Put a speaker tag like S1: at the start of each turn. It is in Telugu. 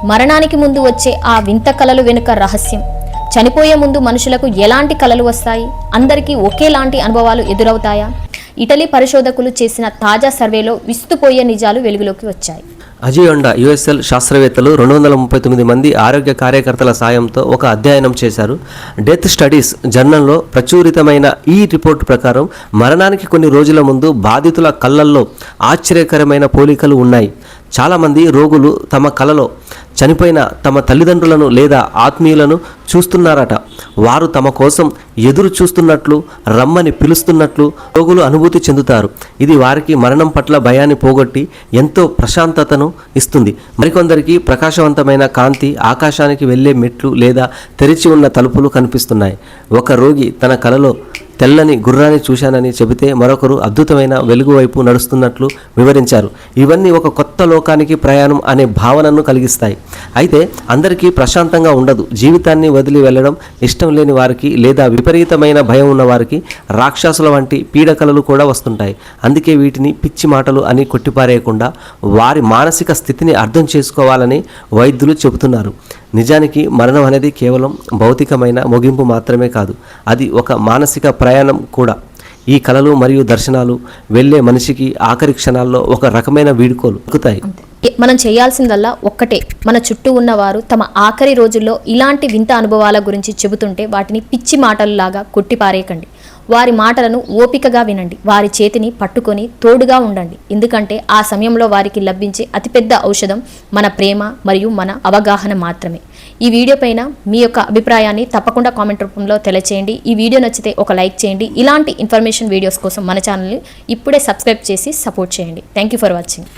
S1: మరణానికి ముందు వచ్చే ఆ వింత కలలు వెనుక రహస్యం, చనిపోయే ముందు మనుషులకు ఎలాంటి కలలు వస్తాయి, అందరికీ ఒకేలాంటి అనుభవాలు ఎదురవుతాయా? ఇటలీ పరిశోధకులు చేసిన తాజా సర్వేలో విస్తుపోయే నిజాలు వెలుగులోకి వచ్చాయి.
S2: అజియోండా యుఎస్ఎల్ శాస్త్రవేత్తలు 239 మంది ఆరోగ్య కార్యకర్తల సాయంతో ఒక అధ్యయనం చేశారు. డెత్ స్టడీస్ జర్నల్లో ప్రచురితమైన ఈ రిపోర్టు ప్రకారం మరణానికి కొన్ని రోజుల ముందు బాధితుల కళ్ళల్లో ఆశ్చర్యకరమైన పోలికలు ఉన్నాయి. చాలామంది రోగులు తమ కలలో చనిపోయిన తమ తల్లిదండ్రులను లేదా ఆత్మీయులను చూస్తున్నారట. వారు తమ కోసం ఎదురు చూస్తున్నట్లు, రమ్మని పిలుస్తున్నట్లు రోగులు అనుభూతి చెందుతారు. ఇది వారికి మరణం పట్ల భయాన్ని పోగొట్టి ఎంతో ప్రశాంతతను ఇస్తుంది. మరికొందరికి ప్రకాశవంతమైన కాంతి, ఆకాశానికి వెళ్ళే మెట్లు లేదా తెరిచి ఉన్న తలుపులు కనిపిస్తున్నాయి. ఒక రోగి తన కలలో తెల్లని గుర్రాన్ని చూశానని చెబితే మరొకరు అద్భుతమైన వెలుగు వైపు నడుస్తున్నట్లు వివరించారు. ఇవన్నీ ఒక కొత్త లోకానికి ప్రయాణం అనే భావనను కలిగిస్తాయి. అయితే అందరికీ ప్రశాంతంగా ఉండదు. జీవితాన్ని వదిలి వెళ్ళడం ఇష్టం లేని వారికి లేదా విపరీతమైన భయం ఉన్న వారికి రాక్షసుల వంటి పీడకలలు కూడా వస్తుంటాయి. అందుకే వీటిని పిచ్చి మాటలు అని కొట్టిపారేయకుండా వారి మానసిక స్థితిని అర్థం చేసుకోవాలని వైద్యులు చెబుతున్నారు. నిజానికి మరణం అనేది కేవలం భౌతికమైన ముగింపు మాత్రమే కాదు, అది ఒక మానసిక ప్రయాణం కూడా. ఈ కలలు మరియు దర్శనాలు వెళ్ళే మనిషికి ఆఖరి క్షణాల్లో ఒక రకమైన వీడుకోలు ఎక్కుతాయి.
S1: మనం చేయాల్సిందల్లా ఒక్కటే, మన చుట్టూ ఉన్నవారు తమ ఆఖరి రోజుల్లో ఇలాంటి వింత అనుభవాల గురించి చెబుతుంటే వాటిని పిచ్చి మాటలలాగా కొట్టిపారేయకండి. వారి మాటలను ఓపికగా వినండి, వారి చేతిని పట్టుకొని తోడుగా ఉండండి. ఎందుకంటే ఆ సమయంలో వారికి లభించే అతిపెద్ద ఔషధం మన ప్రేమ మరియు మన అవగాహన మాత్రమే. ఈ వీడియో పైన మీ యొక్క అభిప్రాయాన్ని తప్పకుండా కామెంట్ రూపంలో తెలియచేయండి. ఈ వీడియో నచ్చితే ఒక లైక్ చేయండి. ఇలాంటి ఇన్ఫర్మేషన్ వీడియోస్ కోసం మన ఛానల్ని ఇప్పుడే సబ్స్క్రైబ్ చేసి సపోర్ట్ చేయండి. Thank you for watching.